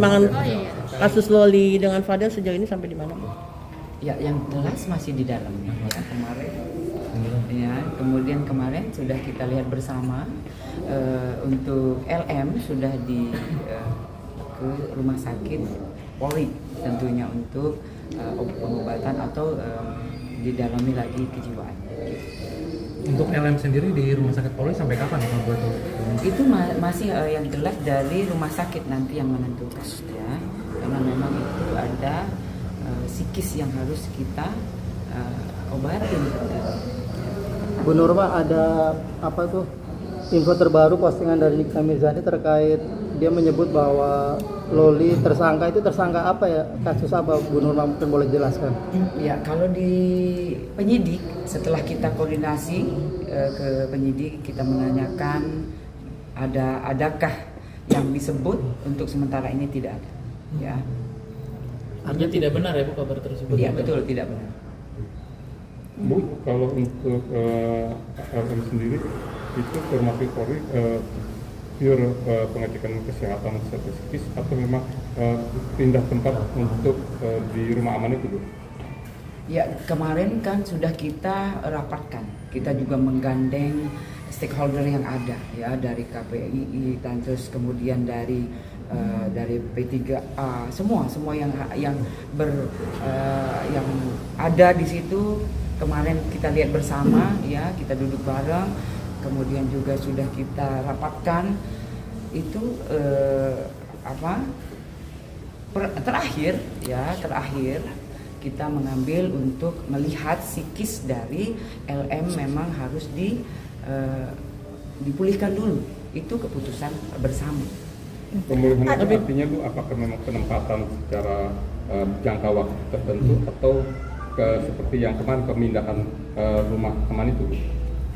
perkembangan kasus Loli dengan Fadel sejauh ini sampai di mana? Ya, yang jelas masih di dalam ya kemarin. Ya, kemudian kemarin sudah kita lihat bersama untuk LM sudah ke rumah sakit Polri tentunya untuk pengobatan atau didalami lagi kejiwaan. Untuk LM sendiri di rumah sakit Polri sampai kapan kalau buat Itu masih yang jelas dari rumah sakit nanti yang menentukan ya, karena memang itu ada psikis yang harus kita obatin. Bu Nurma, ada apa tuh info terbaru postingan dari Nikita Mirzani terkait dia menyebut bahwa Loli tersangka itu tersangka apa ya, kasus apa Bu Nurma, mungkin boleh jelaskan? Ya, kalau di penyidik setelah kita koordinasi ke penyidik, kita menanyakan adakah yang disebut, untuk sementara ini tidak ada ya. Artinya tidak benar ya Bu kabar tersebut? Iya betul, tidak benar. Bu, kalau untuk LM sendiri itu formasi Polri pure pengecekan kesehatan psikis atau memang pindah tempat untuk di rumah aman itu, Bu? Ya, kemarin kan sudah kita rapatkan, kita juga menggandeng stakeholder yang ada ya, dari KPII dan terus kemudian dari P3A, semua yang ada di situ. Kemarin kita lihat bersama ya, kita duduk bareng, kemudian juga sudah kita rapatkan itu terakhir kita mengambil untuk melihat psikis dari LM memang harus dipulihkan dulu. Itu keputusan bersama. Pemulihan itu artinya Bu, apakah memang penempatan secara jangka waktu tertentu atau seperti yang kemarin pemindahan rumah aman itu, Bu?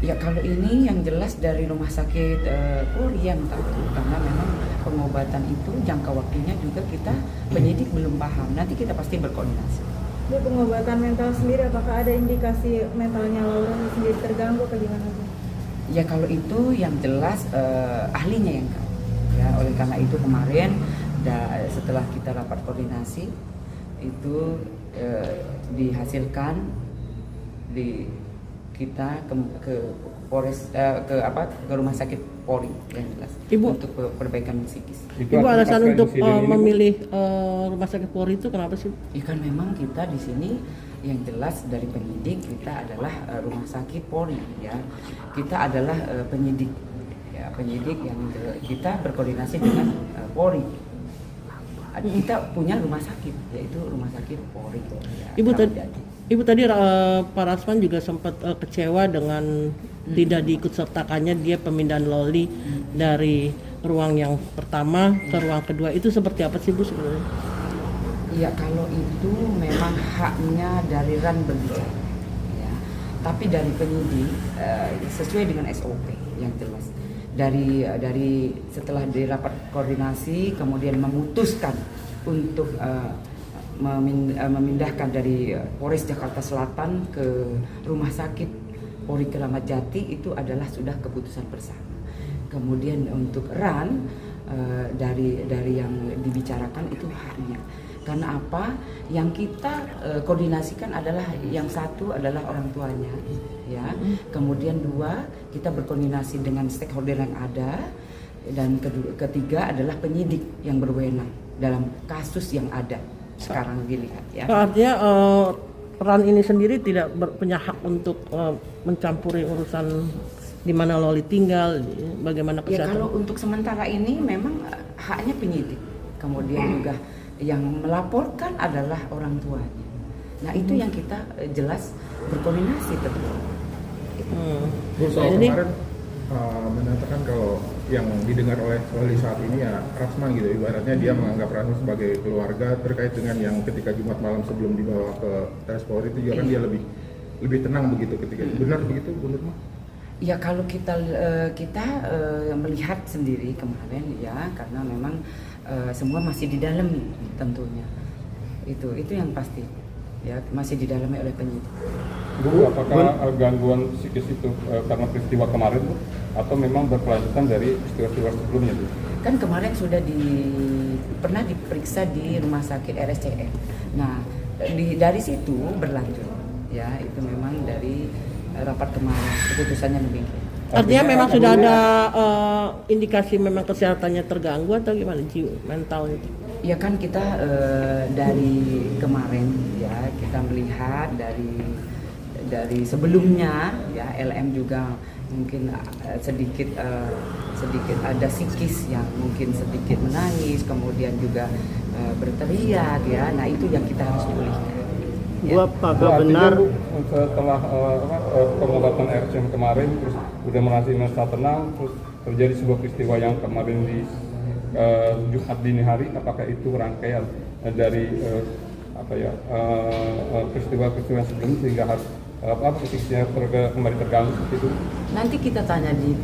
Ya, kalau ini yang jelas dari rumah sakit Polri yang tahu, karena memang pengobatan itu jangka waktunya juga kita penyidik belum paham. Nanti kita pasti berkoordinasi. Bu, pengobatan mental sendiri apakah ada indikasi mentalnya Laura sendiri terganggu atau gimana Bu? Ya, kalau itu yang jelas ahlinya yang tahu. Ya, oleh karena itu kemarin setelah kita rapat koordinasi itu dihasilkan kita ke Polres ke rumah sakit Polri yang jelas, Ibu, untuk perbaikan psikis. Ibu, alasan untuk memilih rumah sakit Polri itu kenapa sih? Ya kan memang kita di sini yang jelas dari penyidik kita adalah rumah sakit Polri ya. Kita adalah penyidik yang kita berkoordinasi dengan Polri. Kita punya rumah sakit, yaitu rumah sakit Polri ya. Ibu tadi Pak Rasman juga sempat kecewa dengan tidak diikutsertakannya dia pemindahan Loli dari ruang yang pertama ke ruang kedua. Itu seperti apa sih Bu sebenarnya? Ya, kalau itu memang haknya dari RAN berbicara ya. Tapi dari penyidik sesuai dengan SOP yang jelas. Dari setelah dirapat koordinasi kemudian memutuskan untuk memindahkan dari Polres Jakarta Selatan ke rumah sakit Polri Kramat Jati, itu adalah sudah keputusan bersama. Kemudian untuk RAN dari yang dibicarakan itu haknya. Karena apa? Yang kita koordinasikan adalah yang satu adalah orang tuanya, ya. Kemudian dua, kita berkoordinasi dengan stakeholder yang ada, dan ketiga adalah penyidik yang berwenang dalam kasus yang ada sekarang dilihat, ya. Artinya RAN ini sendiri tidak punya hak untuk mencampuri urusan di mana Loli tinggal, bagaimana kesehatan? Ya, kalau untuk sementara ini memang haknya penyidik. Kemudian juga yang melaporkan adalah orang tuanya. Nah, itu yang kita jelas berkoordinasi tentu. Bu, soal kemarin menyatakan kalau yang didengar oleh Loli saat ini ya Rasman gitu, ibaratnya dia menganggap Rasman sebagai keluarga terkait dengan yang ketika Jumat malam sebelum dibawa ke Rs Polri itu juga kan dia lebih tenang begitu ketika itu. Benar begitu, Bu Nurma? Ya, kalau kita melihat sendiri kemarin ya, karena memang semua masih didalami tentunya. Itu yang pasti ya, masih didalami oleh penyidik. Bu, apakah gangguan psikis itu karena peristiwa kemarin Bu? Atau memang berkelanjutan dari peristiwa sebelumnya Bu? Kan kemarin sudah pernah diperiksa di rumah sakit RSCM. Nah, dari situ berlanjut. Ya, itu memang dari rapat kemarin keputusannya demikian. Artinya memang sudah ada indikasi memang kesehatannya terganggu atau gimana jiwa mental itu? Ya kan kita dari kemarin ya kita melihat dari sebelumnya ya LM juga mungkin sedikit ada psikis yang mungkin sedikit menangis, kemudian juga berteriak ya. Nah itu yang kita harus pulihkan. Bu, apakah benar Bu, setelah pengobatan RCM kemarin terus udah merasa tenang, terus terjadi sebuah peristiwa yang kemarin di Jumat dini hari, apakah itu rangkaian dari peristiwa-peristiwa sebelumnya sehingga harus psikisnya kembali terganggu seperti itu? Nanti kita tanya di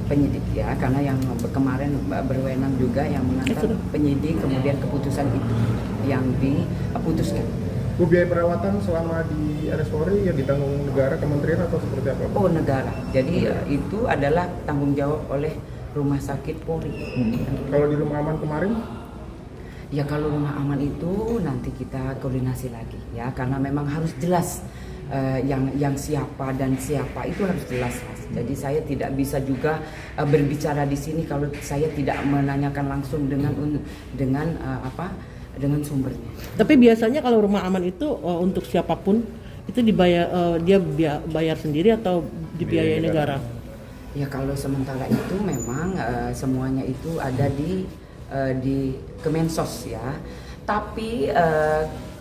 penyidik ya, karena yang kemarin berwenang juga yang mengantar penyidik, kemudian keputusan itu yang diputuskan. Bu, biaya perawatan selama di RS Polri yang ditanggung negara, kementerian atau seperti apa? Oh, negara. Jadi itu adalah tanggung jawab oleh Rumah Sakit Polri. Kalau di Rumah Aman kemarin? Ya kalau Rumah Aman itu nanti kita koordinasi lagi ya, karena memang harus jelas yang siapa dan siapa itu harus jelas. Jadi saya tidak bisa juga berbicara di sini kalau saya tidak menanyakan langsung dengan sumbernya. Tapi biasanya kalau rumah aman itu untuk siapapun itu dibayar dia bayar sendiri atau dibiayai negara? Ya kalau sementara itu memang semuanya itu ada di Kemensos ya. Tapi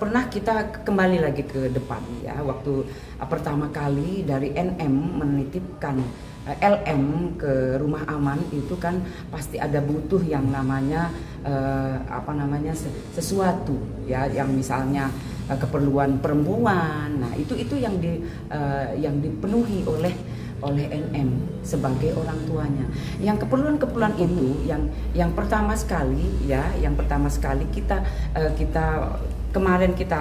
pernah kita kembali lagi ke depan ya, waktu pertama kali dari NM menitipkan LM ke Rumah Aman itu kan pasti ada butuh yang namanya sesuatu ya, yang misalnya keperluan perempuan. Nah itu yang dipenuhi oleh NM sebagai orang tuanya. Yang keperluan itu yang pertama sekali kita kemarin kita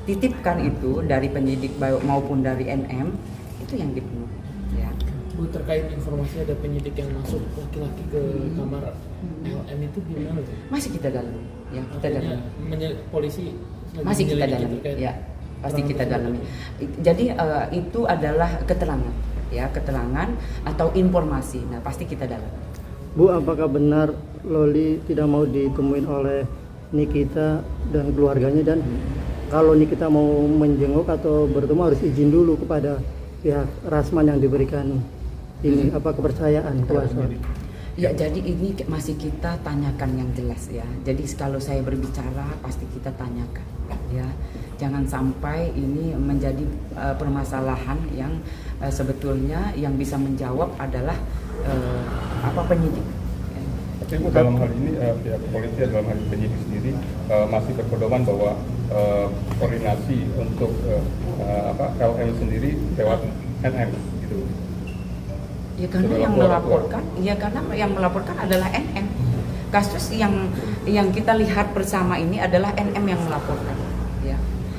titipkan itu dari penyidik maupun dari NM itu yang dipenuhi. Ya. Bu, terkait informasi ada penyidik yang masuk laki-laki ke kamar LM itu gimana tuh? Masih kita dalami. Ya, kita dalami. Polisi masih kita dalami. Ya, pasti kita dalami. Jadi itu adalah keterangan atau informasi. Nah, pasti kita dalami. Bu, apakah benar Loli tidak mau ditemuin oleh Nikita dan keluarganya, dan kalau Nikita mau menjenguk atau bertemu harus izin dulu kepada pihak Rasman yang diberikan ini kepercayaan kuasa? Ya, jadi ini masih kita tanyakan yang jelas ya. Jadi kalau saya berbicara pasti kita tanyakan ya. Jangan sampai ini menjadi permasalahan yang sebetulnya yang bisa menjawab adalah penyidik. Tapi Bu, dalam hal ini pihak kepolisian dalam hal penyidik sendiri masih berpedoman bahwa koordinasi untuk LM sendiri lewat NM gitu. Ya karena yang melaporkan adalah NM. Kasus yang kita lihat bersama ini adalah NM yang melaporkan. Ya.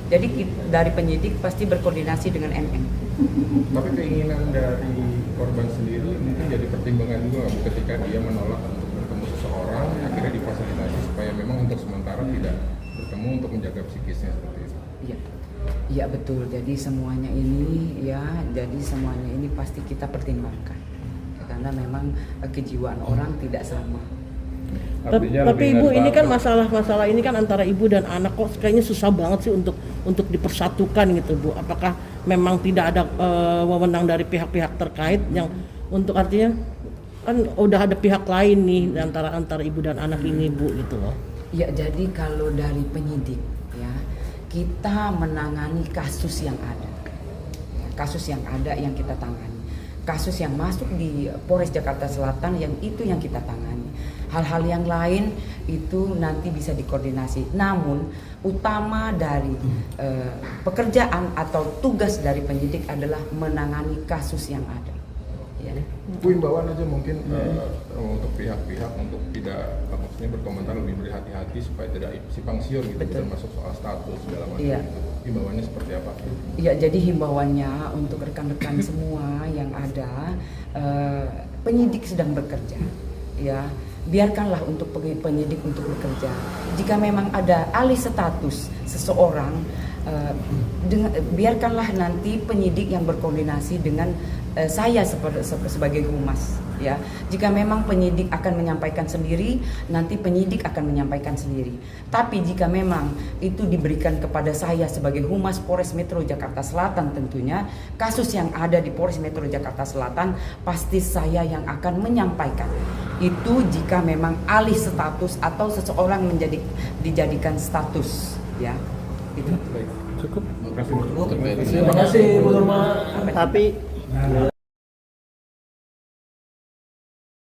Jadi dari penyidik pasti berkoordinasi dengan NM. Tapi keinginan dari korban sendiri mungkin jadi pertimbangan juga Bu, ketika dia menolak untuk bertemu seseorang, akhirnya difasilitasi supaya memang untuk sementara tidak bertemu untuk menjaga psikisnya seperti itu. Iya. Iya betul. Jadi semuanya ini pasti kita pertimbangkan. Karena memang kejiwaan orang tidak sama. Tapi Ibu, ini kan masalah ini kan antara ibu dan anak, kok kayaknya susah banget sih untuk dipersatukan gitu Bu. Apakah memang tidak ada wewenang dari pihak-pihak terkait yang untuk, artinya kan udah ada pihak lain nih antara ibu dan anak ini Bu gitu loh. Ya, jadi kalau dari penyidik ya, kita menangani kasus yang ada. Ya, kasus yang ada yang kita tangani. Kasus yang masuk di Polres Jakarta Selatan yang kita tangani. Hal-hal yang lain itu nanti bisa dikoordinasi. Namun utama dari pekerjaan atau tugas dari penyidik adalah menangani kasus yang ada. Ya. Bu, imbauan aja mungkin untuk pihak-pihak untuk tidak maksudnya berkomentar lebih berhati-hati supaya tidak simpang siur gitu, termasuk soal status segala macam. Iya. Imbauannya seperti apa? Ya, jadi himbauannya untuk rekan-rekan semua yang ada, penyidik sedang bekerja, ya biarkanlah untuk penyidik untuk bekerja. Jika memang ada alih status seseorang, biarkanlah nanti penyidik yang berkoordinasi dengan saya sebagai humas, ya. Jika memang penyidik akan menyampaikan sendiri, nanti penyidik akan menyampaikan sendiri. Tapi jika memang itu diberikan kepada saya sebagai humas Polres Metro Jakarta Selatan, tentunya kasus yang ada di Polres Metro Jakarta Selatan pasti saya yang akan menyampaikan. Itu jika memang alih status atau seseorang dijadikan status, ya. Itu. Baik. Cukup. Terima kasih. Terima kasih Bu Nurma. Tapi